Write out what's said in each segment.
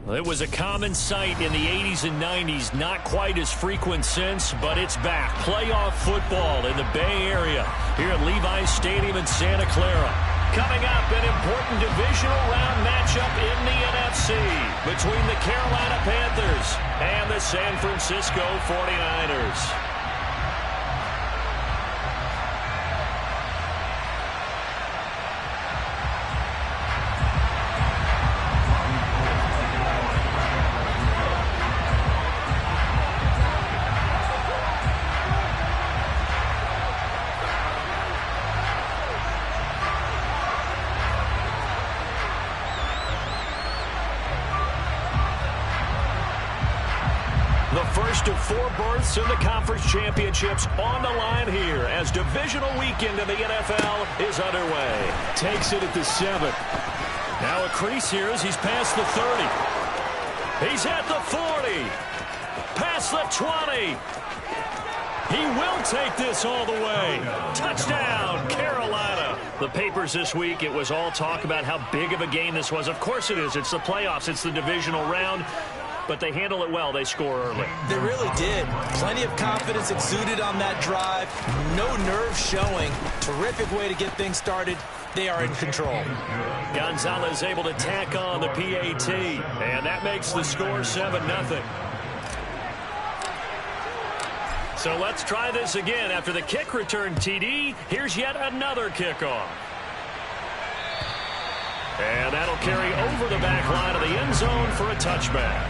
It was a common sight in the 80s and 90s, not quite as frequent since, but it's back. Playoff football in the Bay Area here at Levi's Stadium in Santa Clara. Coming up, an important divisional round matchup in the NFC between the Carolina Panthers and the San Francisco 49ers. First of 4 berths in the conference championships on the line here as divisional weekend in the NFL is underway. Takes it at the 7. Now a crease here as he's past the 30. He's at the 40. Past the 20. He will take this all the way. Touchdown, Carolina. The papers this week, it was all talk about how big of a game this was. Of course it is. It's the playoffs. It's the divisional round. But they handle it well. They score early. They really did. Plenty of confidence exuded on that drive. No nerve showing. Terrific way to get things started. They are in control. Gonzalez able to tack on the PAT. And that makes the score 7-0. So let's try this again. After the kick return TD, here's yet another kickoff. And that'll carry over the back line of the end zone for a touchback.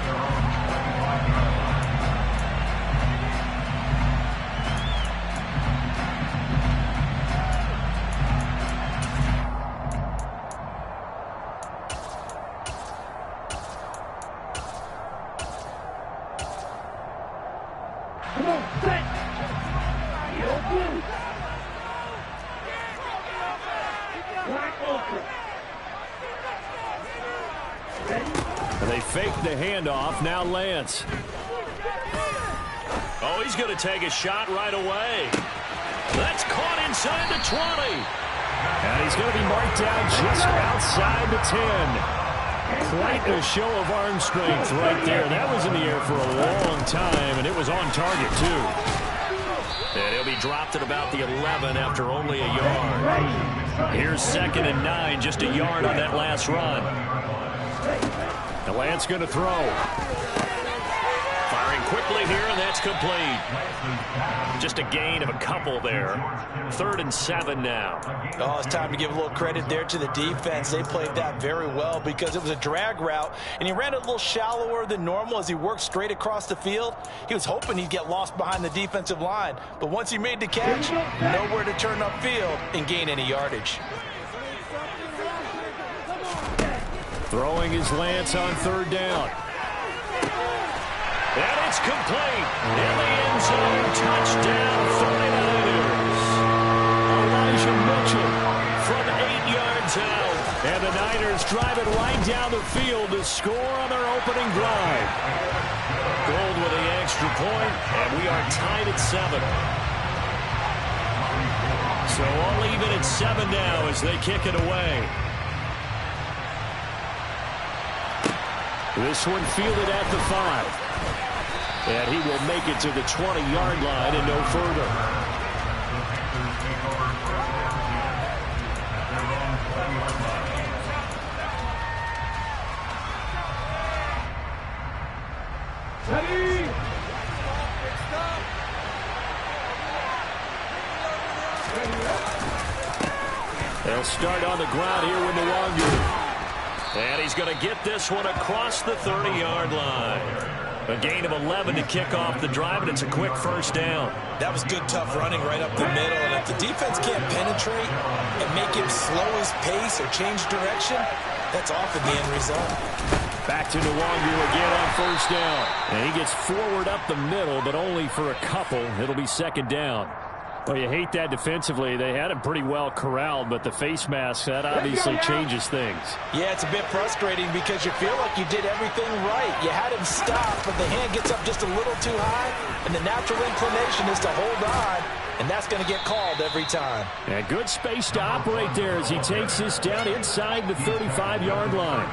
They fake the handoff. Now Lance. Oh, he's going to take a shot right away. That's caught inside the 20. And he's going to be marked down just outside the 10. Quite a show of arm strength right there. That was in the air for a long time, and it was on target, too. And he'll be dropped at about the 11 after only a yard. Here's 2nd and 9, just a yard on that last run. The Lance going to throw. Firing quickly here, and that's complete. Just a gain of a couple there. 3rd and 7 now. Oh, it's time to give a little credit there to the defense. They played that very well because it was a drag route, and he ran a little shallower than normal as he worked straight across the field. He was hoping he'd get lost behind the defensive line, but once he made the catch, nowhere to turn upfield and gain any yardage. Throwing his Lance on 3rd down. And it's complete. In the end zone, touchdown 49ers. Elijah Mitchell from 8 yards out. And the Niners drive it right down the field to score on their opening drive. Gold with the extra point, and we are tied at 7. So all even at 7 now as they kick it away. This one fielded at the 5. And he will make it to the 20-yard line and no further. Ready? They'll start on the ground here with Nwangu. And he's going to get this one across the 30-yard line. A gain of 11 to kick off the drive, and it's a quick 1st down. That was good, tough running right up the middle. And if the defense can't penetrate and make him slow his pace or change direction, that's often the end result. Back to Nwangu again on 1st down. And he gets forward up the middle, but only for a couple. It'll be 2nd down. Well, you hate that defensively. They had him pretty well corralled, but the face mask, that obviously changes things. Yeah, it's a bit frustrating because you feel like you did everything right. You had him stop, but the hand gets up just a little too high, and the natural inclination is to hold on and that's going to get called every time. And good space to operate there as he takes this down inside the 35-yard line.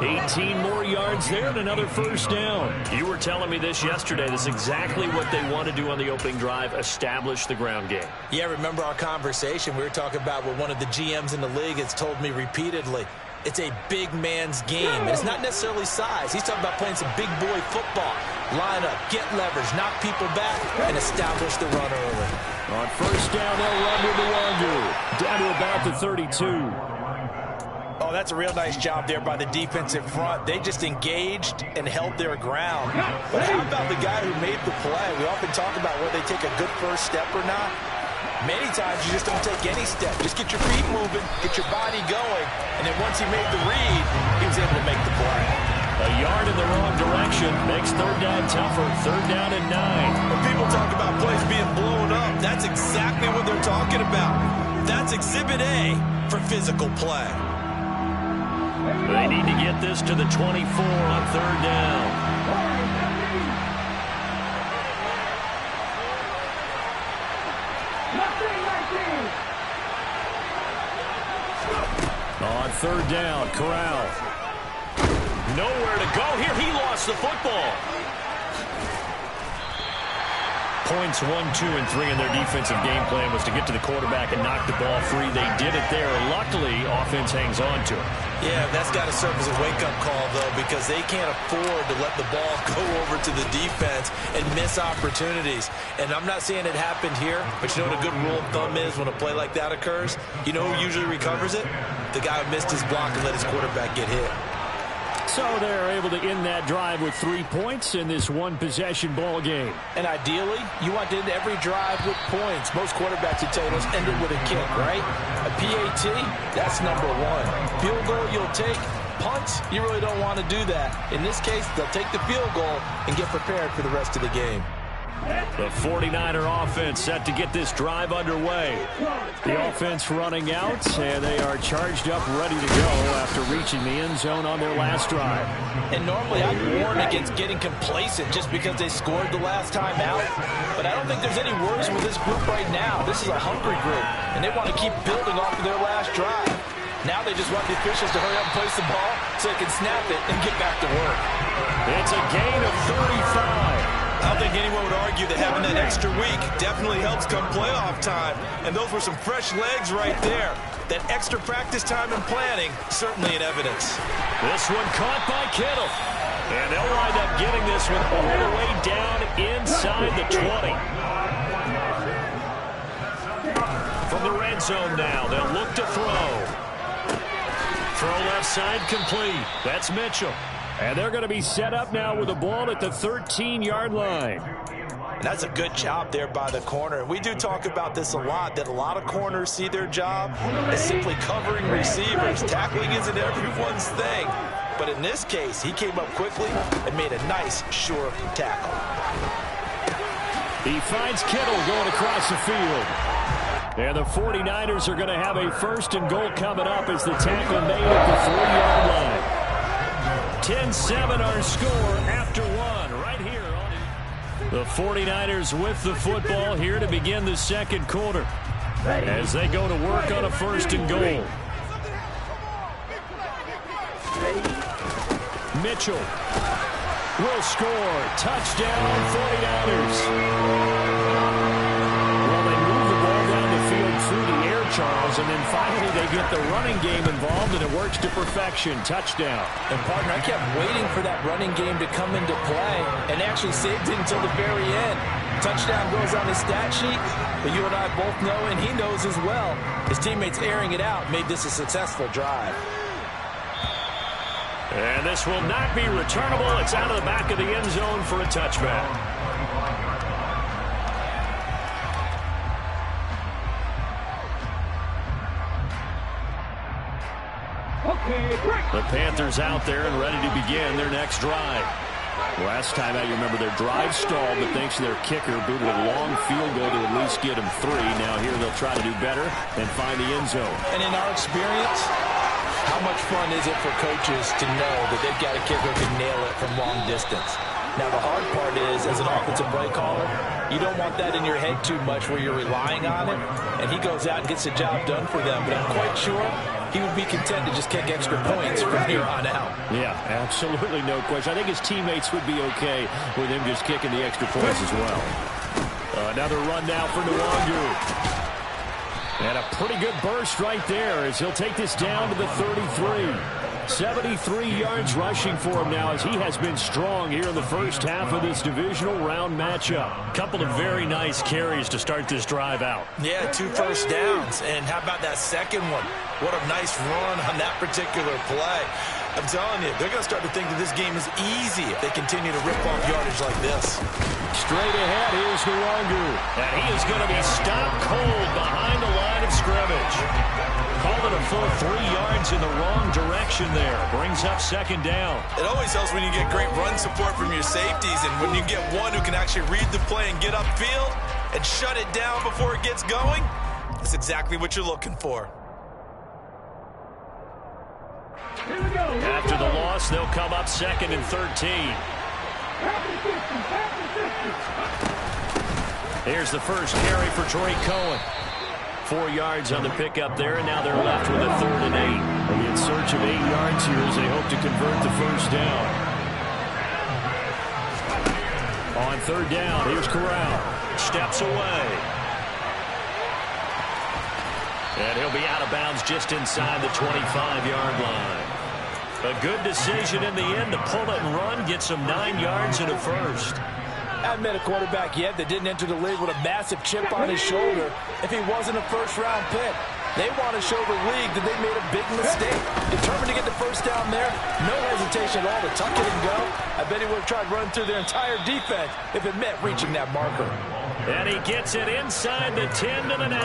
18 more yards there and another first down. You were telling me this yesterday. This is exactly what they want to do on the opening drive, establish the ground game. Yeah, remember our conversation? We were talking about what one of the GMs in the league has told me repeatedly. It's a big man's game, and it's not necessarily size. He's talking about playing some big boy football. Line up, get leverage, knock people back, and establish the run early. On first down, they'll run with Luongo. Down to about the 32. Oh, that's a real nice job there by the defensive front. They just engaged and held their ground. But how about the guy who made the play? We often talk about whether they take a good first step or not. Many times you just don't take any step. Just get your feet moving, get your body going, and then once he made the read, he was able to make the play. A yard in the wrong direction makes third down tougher. Third down and 9. When people talk about plays being blown up, that's exactly what they're talking about. That's Exhibit A for physical play. They need to get this to the 24 on third down. On third down, Corral. Nowhere to go here. He lost the football. Points 1, 2, and 3 in their defensive game plan was to get to the quarterback and knock the ball free. They did it there. Luckily, offense hangs on to it. Yeah, that's got to serve as a wake-up call, though, because they can't afford to let the ball go over to the defense and miss opportunities. And I'm not saying it happened here, but you know what a good rule of thumb is when a play like that occurs? You know who usually recovers it? The guy who missed his block and let his quarterback get hit. So they're able to end that drive with 3 points in this one-possession ball game. And ideally, you want to end every drive with points. Most quarterbacks would tell us end it with a kick, right? A PAT, that's number 1. Field goal you'll take. Punts, you really don't want to do that. In this case, they'll take the field goal and get prepared for the rest of the game. The 49er offense set to get this drive underway. The offense running out, and they are charged up, ready to go after reaching the end zone on their last drive. And normally I'd warn against getting complacent just because they scored the last time out. But I don't think there's any worries with this group right now. This is a hungry group, and they want to keep building off of their last drive. Now they just want the officials to hurry up and place the ball so they can snap it and get back to work. It's a gain of 35. I don't think anyone would argue that having that extra week definitely helps come playoff time. And those were some fresh legs right there. That extra practice time and planning, certainly in evidence. This one caught by Kittle. And they'll wind up getting this one all the way down inside the 20. From the red zone now, they'll look to throw. Throw left side complete. That's Mitchell. And they're going to be set up now with the ball at the 13-yard line. And that's a good job there by the corner. We do talk about this a lot, that a lot of corners see their job as simply covering receivers. Tackling isn't everyone's thing. But in this case, he came up quickly and made a nice, sure tackle. He finds Kittle going across the field. And the 49ers are going to have a first and goal coming up as the tackle made at the 3-yard line. 10-7 our score after 1 right here. The 49ers with the football here to begin the second quarter as they go to work on a first and goal. Mitchell will score. Touchdown 49ers. Well, they move the ball down the field through the air, Charles, and then finally they get the running game involved, and it works to perfection. Touchdown. And, partner, I kept waiting for that running game to come into play and actually saved it until the very end. Touchdown goes on the stat sheet, but you and I both know, and he knows as well, his teammates airing it out made this a successful drive. And this will not be returnable. It's out of the back of the end zone for a touchback. The Panthers out there and ready to begin their next drive. Last time out, you remember their drive stalled, but thanks to their kicker, booted a long field goal to at least get them 3. Now here they'll try to do better and find the end zone. And in our experience, how much fun is it for coaches to know that they've got a kicker who can nail it from long distance? Now, the hard part is, as an offensive play caller, you don't want that in your head too much where you're relying on it, and he goes out and gets the job done for them. But I'm quite sure he would be content to just kick extra points from here on out. Yeah, absolutely no question. I think his teammates would be okay with him just kicking the extra points as well. Another run now for Nwangu. And a pretty good burst right there as he'll take this down to the 33. 73 yards rushing for him now as he has been strong here in the first half of this divisional round matchup. Couple of very nice carries to start this drive out. Yeah, 2 first downs. And how about that second one? What a nice run on that particular play. I'm telling you, they're going to start to think that this game is easy if they continue to rip off yardage like this. Straight ahead, here's Nwangu. And he is going to be stopped cold behind the line of scrimmage. Called it a full 3 yards in the wrong direction there. Brings up second down. It always helps when you get great run support from your safeties, and when you get one who can actually read the play and get upfield and shut it down before it gets going, that's exactly what you're looking for. After the loss, they'll come up 2nd and 13. Here's the first carry for Troy Cohen. 4 yards on the pickup there, and now they're left with a 3rd and 8. They'll be in search of 8 yards here as they hope to convert the first down. On 3rd down, here's Corral. Steps away. And he'll be out of bounds just inside the 25-yard line. A good decision in the end to pull it and run, get some 9 yards and a first. I haven't met a quarterback yet that didn't enter the league with a massive chip on his shoulder if he wasn't a first-round pick. They want to show the league that they made a big mistake. Determined to get the first down there, no hesitation at all to tuck it and go. I bet he would have tried running through their entire defense if it meant reaching that marker. And he gets it inside the 10 to the 9.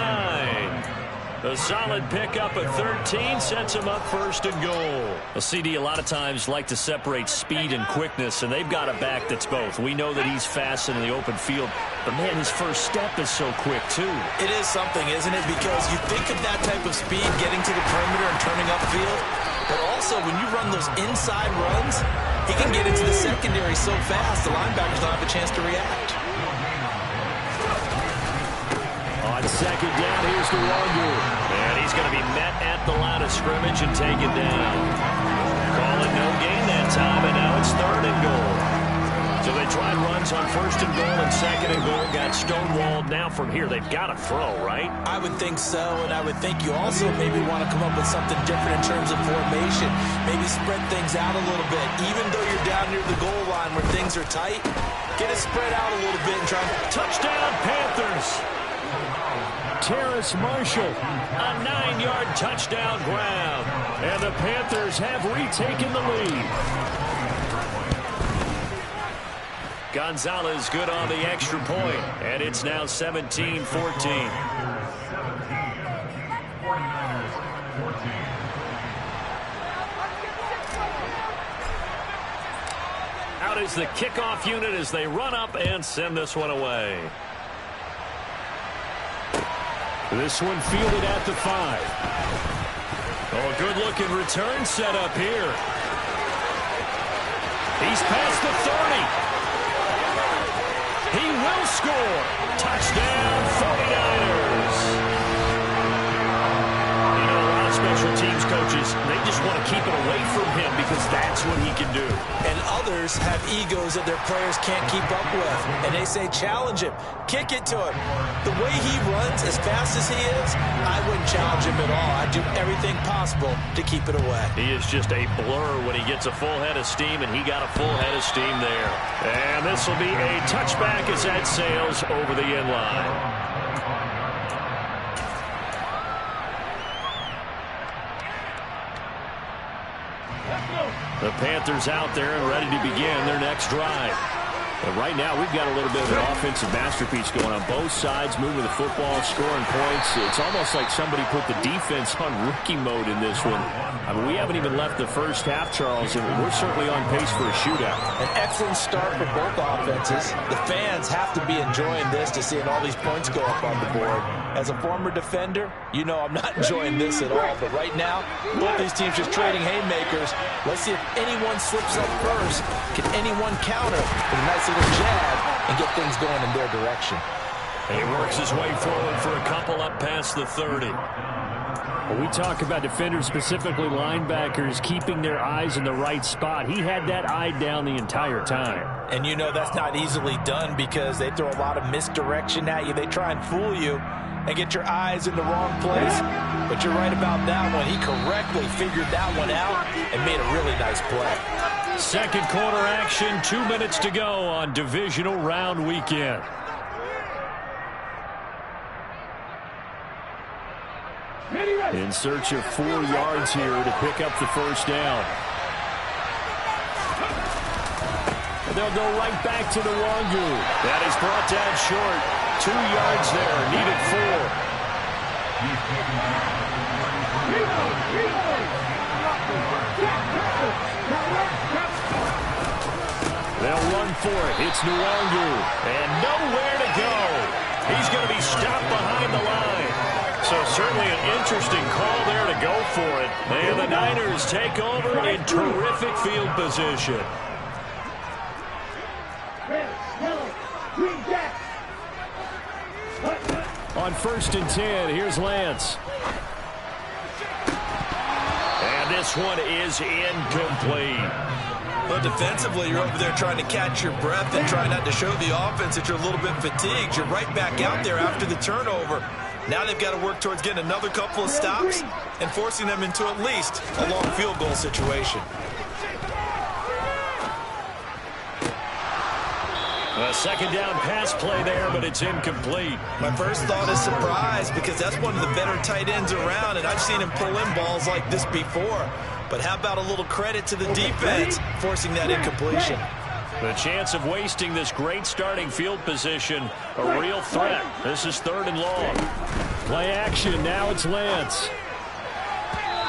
A solid pickup at 13 sets him up 1st and goal. A CD a lot of times like to separate speed and quickness, and they've got a back that's both. We know that he's fast in the open field, but man, his first step is so quick too. It is something, isn't it? Because you think of that type of speed getting to the perimeter and turning upfield, but also when you run those inside runs, he can get into the secondary so fast the linebackers don't have a chance to react. On 2nd down, here's Nwangu. And he's going to be met at the line of scrimmage and taken down. Call it no gain that time, and now it's 3rd and goal. So they tried runs on 1st and goal and 2nd and goal. Got stonewalled. Now from here, they've got to throw, right? I would think so, and I would think you also maybe want to come up with something different in terms of formation. Maybe spread things out a little bit. Even though you're down near the goal line where things are tight, get it spread out a little bit and try. Touchdown, Panthers! Terrace Marshall, a 9-yard touchdown grab. And the Panthers have retaken the lead. Gonzalez good on the extra point, and it's now 17-14. Out is the kickoff unit as they run up and send this one away. This one fielded at the 5. Oh, a good-looking return set up here. He's past the 30. He will score. Touchdown, 49ers. You know, a lot of special teams coaches, they just want to keep it away from him because that's what he can do. And others have egos that their players can't keep up with. And they say, challenge him. Kick it to him. The way he runs, as fast as he is, I wouldn't challenge him at all. I'd do everything possible to keep it away. He is just a blur when he gets a full head of steam, and he got a full head of steam there. And this will be a touchback as that sails over the end line. The Panthers out there and ready to begin their next drive. And right now, we've got a little bit of an offensive masterpiece going on both sides, moving the football, scoring points. It's almost like somebody put the defense on rookie mode in this one. I mean, we haven't even left the first half, Charles, and we're certainly on pace for a shootout. An excellent start for both offenses. The fans have to be enjoying this to seeing all these points go up on the board. As a former defender, you know I'm not enjoying this at all. But right now, both these teams just trading haymakers. Let's see if anyone slips up first. Can anyone counter with a nice little jab and get things going in their direction? And he works his way forward for a couple up past the 30. When we talk about defenders, specifically linebackers, keeping their eyes in the right spot, he had that eye down the entire time. And you know that's not easily done because they throw a lot of misdirection at you. They try and fool you and get your eyes in the wrong place. But you're right about that one. He correctly figured that one out and made a really nice play. Second quarter action, 2 minutes to go on divisional round weekend. In search of 4 yards here to pick up the first down. And they'll go right back to the Wangu. That is brought down short. 2 yards there, needed 4. They'll run for it. It's Nwangu. And nowhere to go. He's going to be stopped behind the line. So certainly an interesting call there to go for it. And the Niners take over in terrific field position. On 1st and 10, here's Lance. And this one is incomplete. But defensively, you're over there trying to catch your breath and try not to show the offense that you're a little bit fatigued. You're right back out there after the turnover. Now they've got to work towards getting another couple of stops and forcing them into at least a long field goal situation. A second down pass play there, but it's incomplete. My first thought is surprise because that's one of the better tight ends around, and I've seen him pull in balls like this before. But how about a little credit to the defense forcing that incompletion? The chance of wasting this great starting field position, a real threat. This is 3rd and long. Play action, now it's Lance.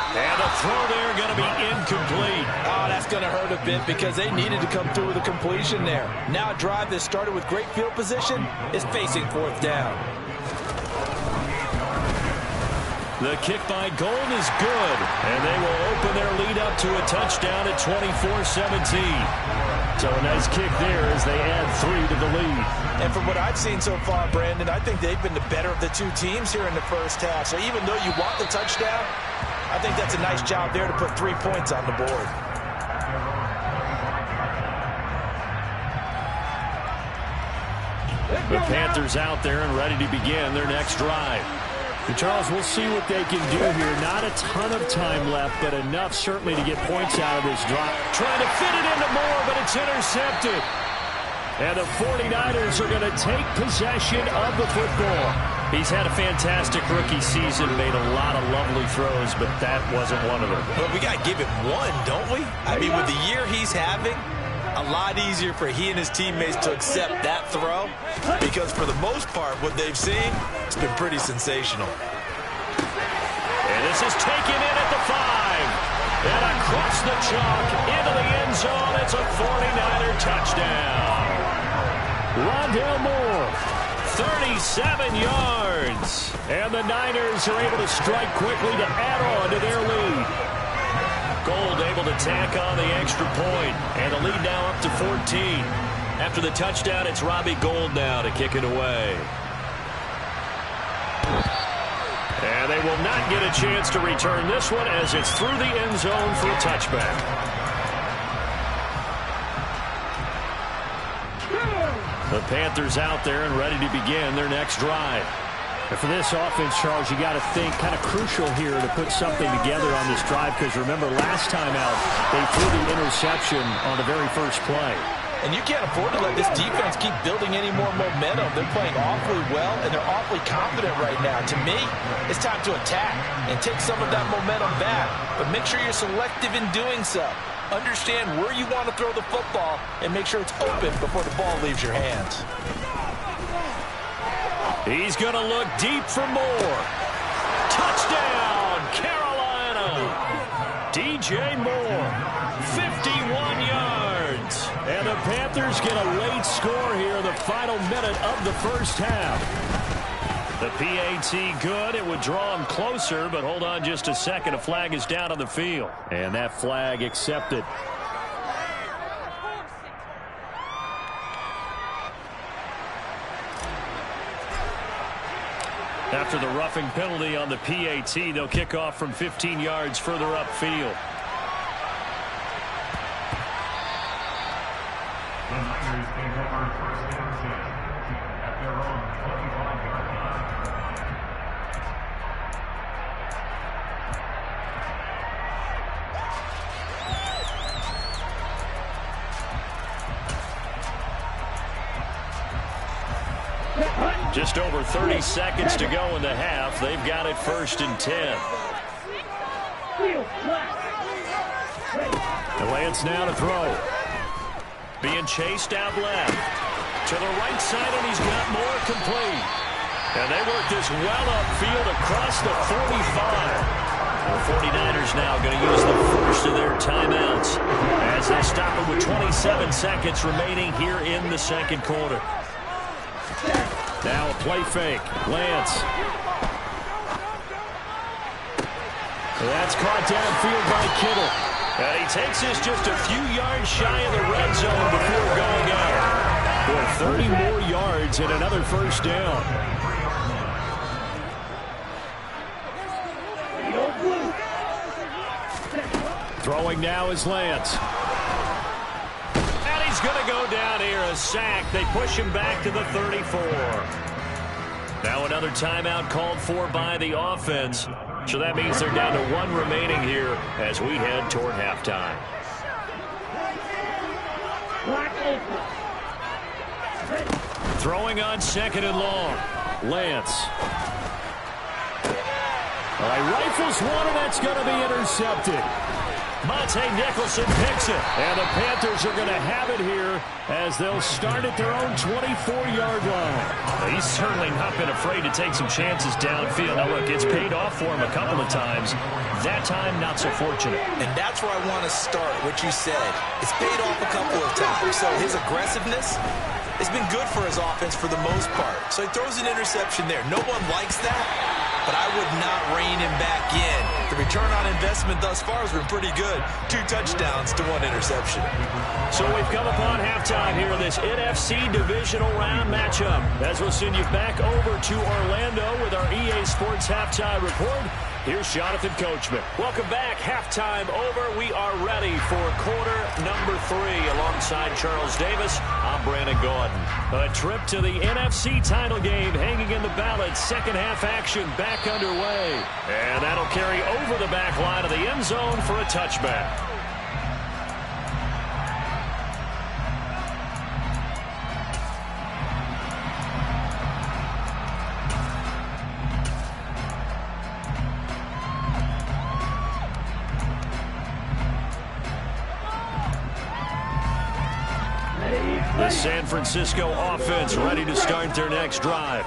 And the throw there going to be incomplete. Oh, that's going to hurt a bit because they needed to come through with a completion there. Now a drive that started with great field position is facing 4th down. The kick by Gold is good, and they will open their lead up to a touchdown at 24-17. So a nice kick there as they add 3 to the lead. And from what I've seen so far, Brandon, I think they've been the better of the 2 teams here in the first half. So even though you want the touchdown, I think that's a nice job there to put 3 points on the board. The Panthers out there and ready to begin their next drive. And Charles, we'll see what they can do here. Not a ton of time left, but enough certainly to get points out of this drive. Trying to fit it into Moore, but it's intercepted. And the 49ers are going to take possession of the football. He's had a fantastic rookie season, made a lot of lovely throws, but that wasn't one of them. But we got to give him one, don't we? I mean, with the year he's having, a lot easier for he and his teammates to accept that throw because for the most part, what they've seen, it's been pretty sensational. And this is taken in at the 5. And across the chalk into the end zone. It's a 49er touchdown. Rondale Moore, 37 yards. And the Niners are able to strike quickly to add on to their lead. Gold able to tack on the extra point. And the lead now up to 14. After the touchdown, it's Robbie Gould now to kick it away. And they will not get a chance to return this one as it's through the end zone for a touchback. The Panthers out there and ready to begin their next drive. And for this offense, Charles, you got to think kind of crucial here to put something together on this drive because remember last time out they threw the interception on the very first play. And you can't afford to let this defense keep building any more momentum. They're playing awfully well, and they're awfully confident right now. To me, it's time to attack and take some of that momentum back. But make sure you're selective in doing so. Understand where you want to throw the football and make sure it's open before the ball leaves your hands. He's going to look deep for more. Touchdown, Carolina. DJ Moore, 51 yards. And the Panthers get a late score here in the final minute of the first half. The PAT good. It would draw him closer, but hold on just a second. A flag is down on the field. And that flag accepted. After the roughing penalty on the PAT, they'll kick off from 15 yards further upfield. The Niners take over first and 10 at their own 25-yard line. Just over 30 seconds to go in the half. They've got it first and 10. And Lance now to throw. Being chased out left. To the right side, and he's got more complete. And they work this well upfield across the 45. The 49ers now going to use the first of their timeouts as they stop it with 27 seconds remaining here in the second quarter. Now a play fake. Lance. That's caught downfield by Kittle. And he takes this just a few yards shy of the red zone before going out. For 30 more yards and another first down. Throwing now is Lance. And he's going to go down here, a sack. They push him back to the 34. Now another timeout called for by the offense. So that means they're down to one remaining here as we head toward halftime. Throwing on second and long. Lance. All right, rifles one, and that's going to be intercepted. Monte Nicholson picks it. And the Panthers are going to have it here as they'll start at their own 24-yard line. He's certainly not been afraid to take some chances downfield. Now, look, it's paid off for him a couple of times. That time, not so fortunate. And that's where I want to start, what you said. It's paid off a couple of times. So his aggressiveness has been good for his offense for the most part. So he throws an interception there. No one likes that, but I would not rein him back in. The return on investment thus far has been pretty good. 2 touchdowns to 1 interception. So we've come upon halftime here in this NFC divisional round matchup. As we'll send you back over to Orlando with our EA Sports Halftime Report. Here's Jonathan Coachman. Welcome back. Halftime over. We are ready for quarter number 3. Alongside Charles Davis, I'm Brandon Gaudin. A trip to the NFC title game hanging in the balance. Second half action back underway. And that'll carry over the back line of the end zone for a touchback. The San Francisco offense ready to start their next drive.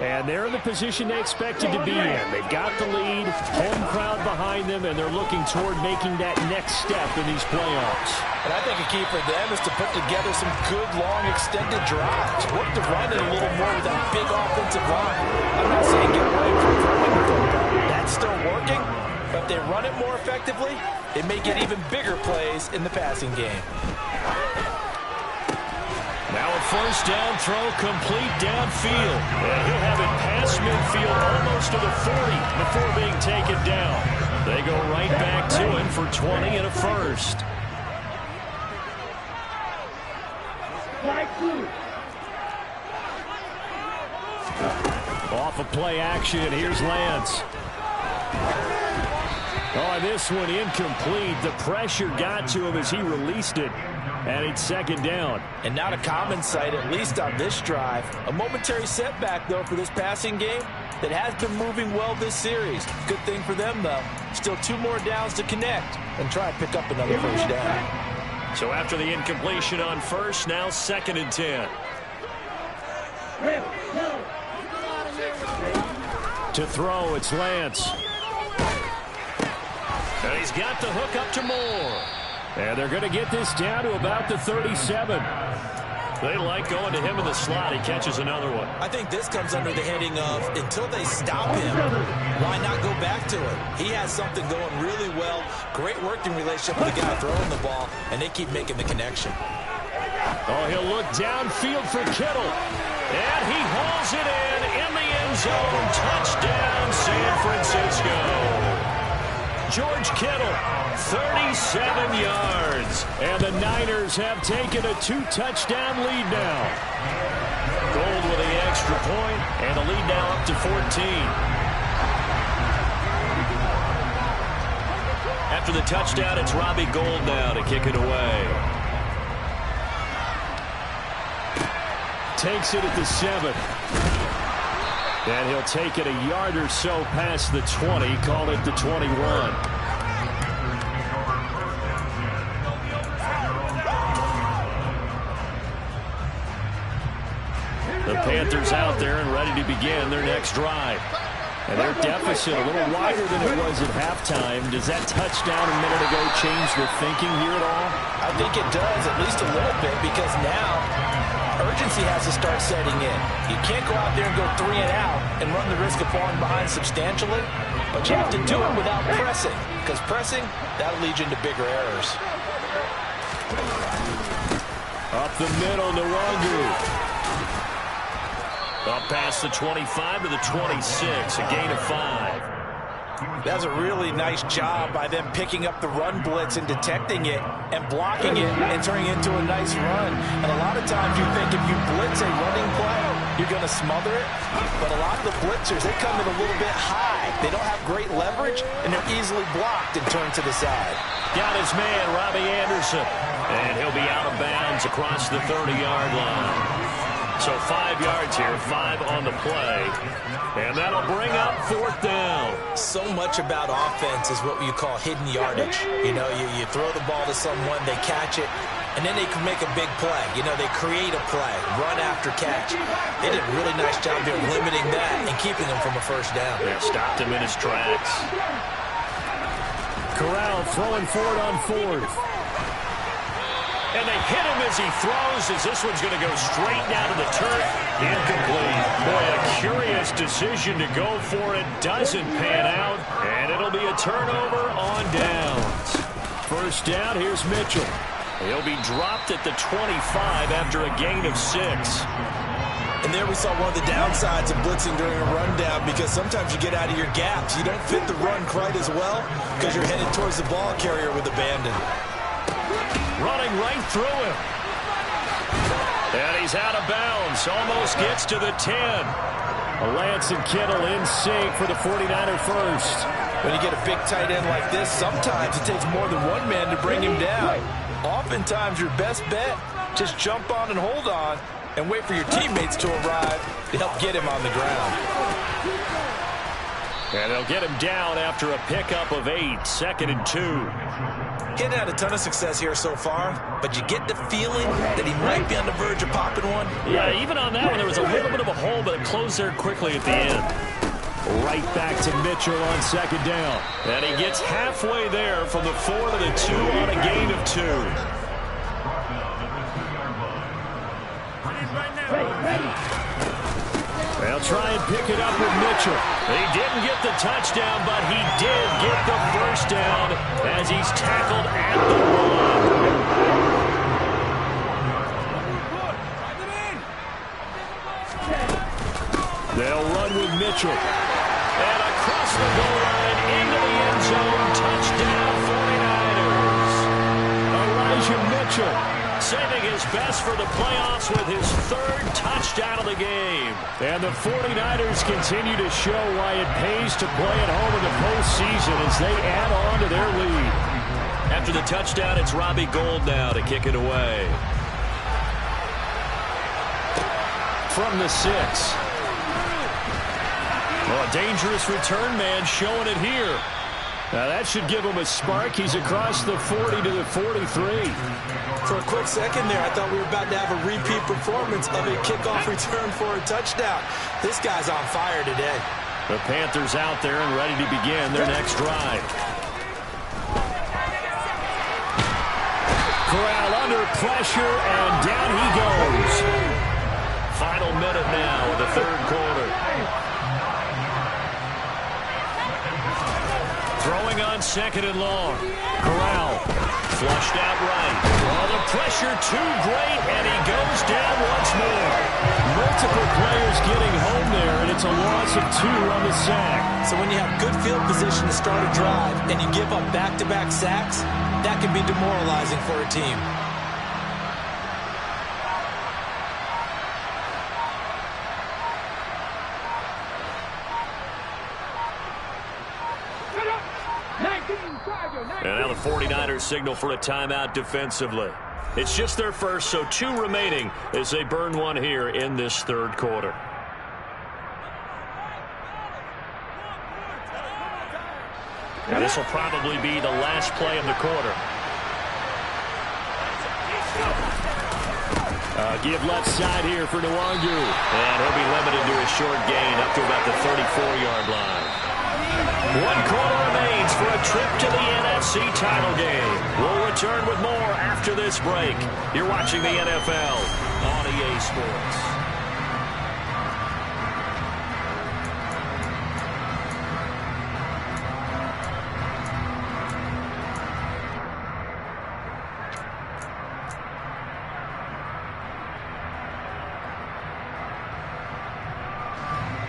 And they're in the position they expected to be in. They've got the lead, home crowd behind them, and they're looking toward making that next step in these playoffs. And I think a key for them is to put together some good, long, extended drives. Work the run in a little more with that big offensive line. I'm not saying get away from throwing the football. That's still working, but if they run it more effectively, they may get even bigger plays in the passing game. Now a first down throw complete downfield. And he'll have it past midfield almost to the 40 before being taken down. They go right back to him for 20 and a first. Off of play action, here's Lance. Oh, this one incomplete. The pressure got to him as he released it. And it's second down. And not a common sight, at least on this drive. A momentary setback, though, for this passing game that has been moving well this series. Good thing for them, though. Still 2 more downs to connect and try and pick up another first down. So after the incompletion on first, now 2nd and 10. To throw, it's Lance. And he's got the hook up to Moore. And they're going to get this down to about the 37. They like going to him in the slot. He catches another one. I think this comes under the heading of until they stop him, why not go back to it? He has something going really well. Great working relationship with the guy throwing the ball, and they keep making the connection. Oh, he'll look downfield for Kittle. And he hauls it in the end zone. Touchdown, San Francisco. George Kittle, 37 yards. And the Niners have taken a 2-touchdown lead now. Gold with the extra point, and the lead now up to 14. After the touchdown, it's Robbie Gould now to kick it away. Takes it at the 7. And he'll take it a yard or so past the 20, call it the 21. The Panthers out there and ready to begin their next drive. And their deficit a little wider than it was at halftime. Does that touchdown a minute ago change the thinking here at all? I think it does, at least a little bit, because now urgency has to start setting in. You can't go out there and go 3 and out and run the risk of falling behind substantially, but you have to do it without pressing, because pressing, that'll lead you into bigger errors. Up the middle, Nwangu. Up past the 25 to the 26, a gain of 5. That's a really nice job by them picking up the run blitz and detecting it and blocking it and turning it into a nice run. And a lot of times you think if you blitz a running play, you're going to smother it. But a lot of the blitzers, they come in a little bit high. They don't have great leverage, and they're easily blocked and turned to the side. Got his man, Robbie Anderson. And he'll be out of bounds across the 30-yard line. So 5 yards here, 5 on the play. And that'll bring up 4th down. So much about offense is what you call hidden yardage. You know, you throw the ball to someone, they catch it, and then they can make a big play. You know, they create a play, run after catch. They did a really nice job there limiting that and keeping him from a first down. Yeah, stopped him in his tracks. Corral throwing for it on 4th. And they hit him as he throws, as this one's going to go straight down to the turf. Incomplete. Boy, a curious decision to go for it. Doesn't pan out, and it'll be a turnover on downs. First down, here's Mitchell. He'll be dropped at the 25 after a gain of 6. And there we saw one of the downsides of blitzing during a rundown, because sometimes you get out of your gaps. You don't fit the run quite as well because you're headed towards the ball carrier with abandon. Running right through him. And he's out of bounds. Almost gets to the 10. Lance and Kittle in sync for the 49er first. When you get a big tight end like this, sometimes it takes more than one man to bring him down. Oftentimes your best bet, just jump on and hold on and wait for your teammates to arrive to help get him on the ground. And they'll get him down after a pickup of 8, 2nd and 2. He hasn't had a ton of success here so far, but you get the feeling that he might be on the verge of popping one. Yeah, even on that one, there was a little bit of a hole, but it closed there quickly at the end. Right back to Mitchell on 2nd down. And he gets halfway there from the 4 to the 2 on a gain of 2. They'll try and pick it up with Mitchell. He didn't get the touchdown, but he did get the first down as he's tackled at the one. They'll run with Mitchell. And across the goal line into the end zone. Touchdown 49ers. Elijah Mitchell saving his best for the playoffs with his 3rd touchdown of the game. And the 49ers continue to show why it pays to play at home in the postseason as they add on to their lead. After the touchdown, it's Robbie Gould now to kick it away. From the 6. Oh, a dangerous return man showing it here. Now that should give him a spark. He's across the 40 to the 43. For a quick second there, I thought we were about to have a repeat performance of a kickoff return for a touchdown. This guy's on fire today. The Panthers out there and ready to begin their next drive. Corral under pressure, and down he goes. Final minute now of the third quarter. Throwing on 2nd and long. Corral flushed out right. Oh, the pressure too great, and he goes down once more. Multiple players getting home there, and it's a loss of 2 on the sack. So when you have good field position to start a drive and you give up back-to-back sacks, that can be demoralizing for a team. And now the 49ers signal for a timeout defensively. It's just their first, so 2 remaining as they burn one here in this third quarter. And this will probably be the last play of the quarter. Give left side here for Nwangu. And he'll be limited to a short gain up to about the 34-yard line. 1 quarter remains for a trip to the NFC title game. We'll return with more after this break. You're watching the NFL on EA Sports.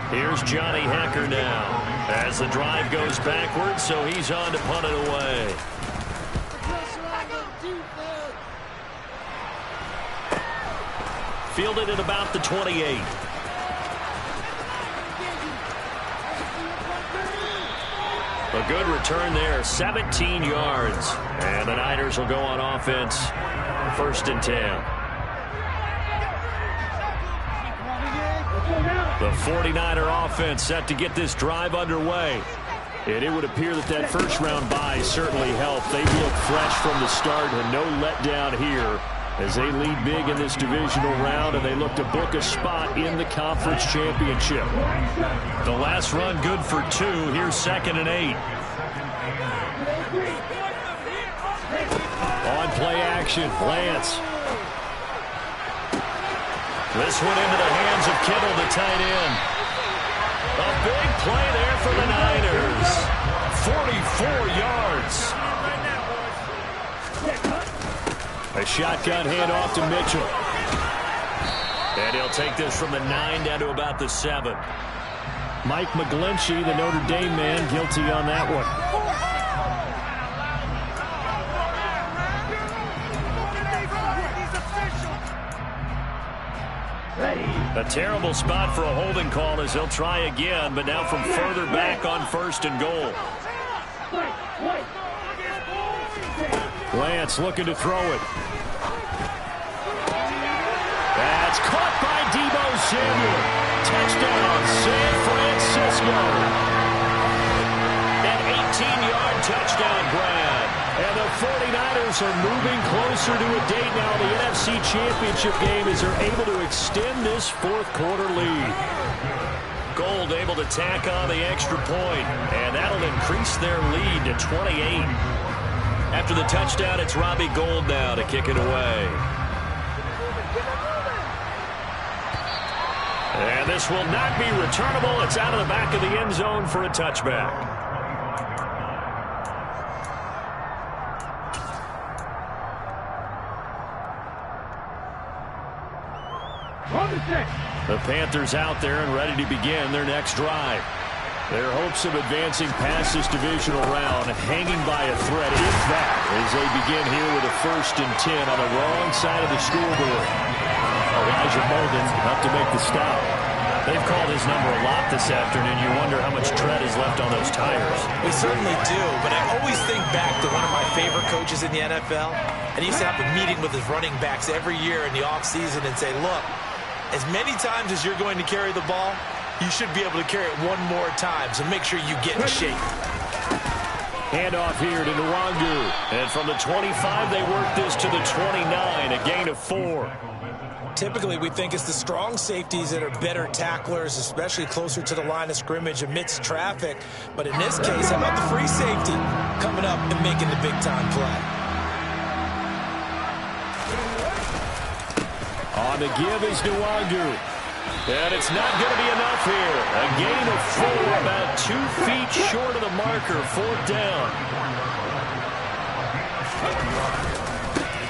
Here's Johnny Hekker now as the drive goes backwards, so he's on to punt it away. Fielded at about the 28. A good return there, 17 yards. And the Niners will go on offense, 1st and 10. The 49er offense set to get this drive underway. And it would appear that that first-round bye certainly helped. They look fresh from the start and no letdown here as they lead big in this divisional round, and they look to book a spot in the conference championship. The last run good for 2. Here's 2nd and 8. On play action, Lance. This one into the hands of Kittle, the tight end. A big play there for the Niners. 44 yards. A shotgun handoff to Mitchell. And he'll take this from the 9 down to about the 7. Mike McGlinchey, the Notre Dame man, guilty on that one. A terrible spot for a holding call as they'll try again, but now from further back on 1st and goal. Lance looking to throw it. That's caught by Deebo Samuel. Touchdown, San Francisco. An 18-yard touchdown grab. And the 49ers are moving closer to a date now in the NFC Championship game as they're able to extend this 4th quarter lead. Gould able to tack on the extra point, and that'll increase their lead to 28. After the touchdown, it's Robbie Gould now to kick it away. And this will not be returnable. It's out of the back of the end zone for a touchback. The Panthers out there and ready to begin their next drive. Their hopes of advancing past this divisional round hanging by a thread, if that, as they begin here with a 1st and 10 on the wrong side of the scoreboard. Elijah Molden up to make the stop. They've called his number a lot this afternoon. You wonder how much tread is left on those tires. We certainly do, but I always think back to one of my favorite coaches in the NFL, and he used to have a meeting with his running backs every year in the offseason and say, look, as many times as you're going to carry the ball, you should be able to carry it one more time, so make sure you get in shape. Handoff here to Nwangu. And from the 25, they work this to the 29, a gain of 4. Typically, we think it's the strong safeties that are better tacklers, especially closer to the line of scrimmage amidst traffic. But in this case, how about the free safety coming up and making the big-time play? On the give is Nwangu. And it's not going to be enough here. A gain of 4, about 2 feet short of the marker, 4th down.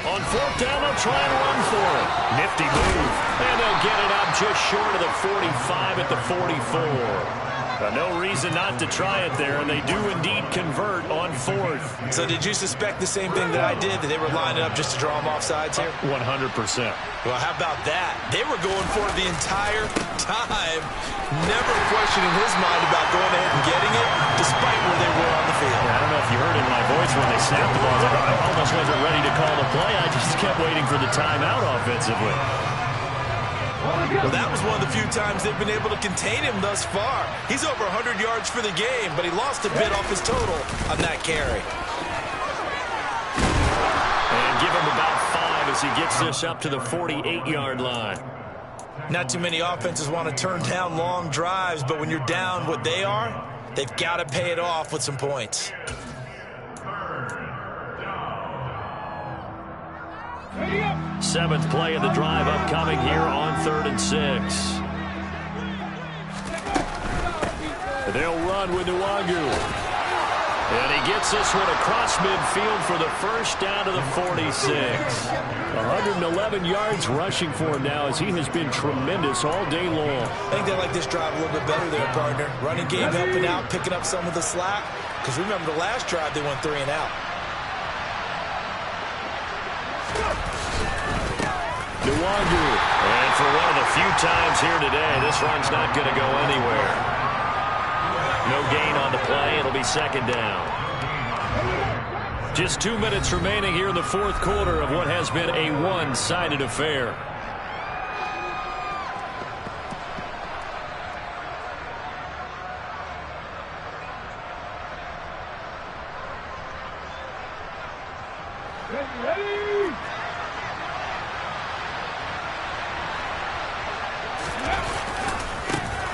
On 4th down, they'll try and run for it. Nifty move. And they'll get it out just short of the 45 at the 44. No reason not to try it there, and they do indeed convert on 4th. So did you suspect the same thing that I did, that they were lining up just to draw them off sides here? 100%. Well, how about that? They were going for it the entire time, never questioning his mind about going ahead and getting it, despite where they were on the field. Yeah, I don't know if you heard it in my voice when they snapped the ball. I almost wasn't ready to call the play. I just kept waiting for the timeout offensively. Well, that was one of the few times they've been able to contain him thus far. He's over 100 yards for the game, but he lost a bit off his total on that carry. And give him about 5 as he gets this up to the 48-yard line. Not too many offenses want to turn down long drives, but when you're down what they are, they've got to pay it off with some points. Seventh play of the drive upcoming here on 3rd and 6. They'll run with Nwangu. And he gets this one across midfield for the first down to the 46. 111 yards rushing for him now as he has been tremendous all day long. I think they like this drive a little bit better there, partner. Running game helping out, picking up some of the slack. Because remember the last drive they went 3 and out. Nwangu. And for one of the few times here today, this run's not going to go anywhere. No gain on the play. It'll be 2nd down. Just 2 minutes remaining here in the 4th quarter of what has been a one-sided affair.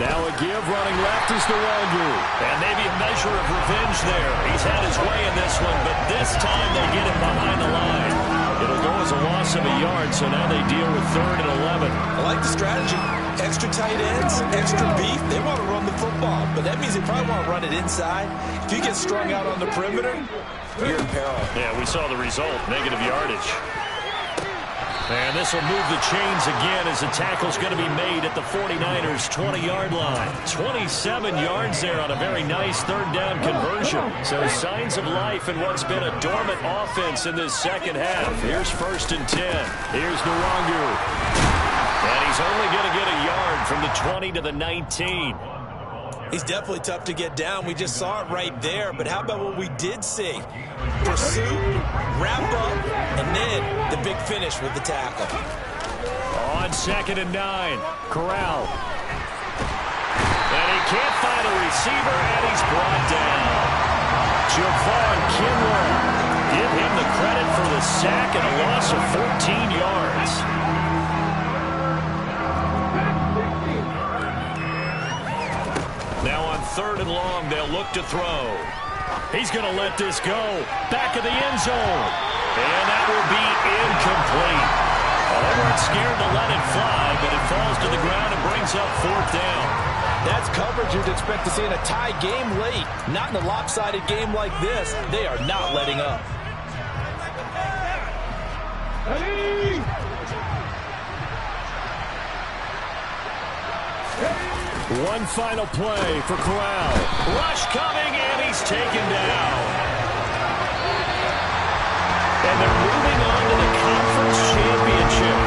Now a give, running left is Nwangu. And maybe a measure of revenge there. He's had his way in this one, but this time they get him behind the line. It'll go as a loss of a yard, so now they deal with 3rd and 11. I like the strategy. Extra tight ends, extra beef. They want to run the football, but that means they probably want to run it inside. If you get strung out on the perimeter, you're in peril. Yeah, we saw the result, negative yardage. And this will move the chains again as the tackle's going to be made at the 49ers' 20-yard line. 27 yards there on a very nice 3rd down conversion. So signs of life in what's been a dormant offense in this second half. Here's 1st and 10. Here's Nwangu. And he's only going to get a yard from the 20 to the 19. He's definitely tough to get down. We just saw it right there. But how about what we did see? Pursuit, wrap up, and then the big finish with the tackle. On 2nd and 9, Corral. And he can't find a receiver, and he's brought down. Javon Kinlaw. Give him the credit for the sack and a loss of 14 yards. Now on 3rd and long, they'll look to throw. He's going to let this go. Back of the end zone. And that will be incomplete. They weren't scared to let it fly, but it falls to the ground and brings up 4th down. That's coverage you'd expect to see in a tie game late. Not in a lopsided game like this. They are not letting up. One final play for Corral. Rush coming, and he's taken down. And they're moving on to the conference championship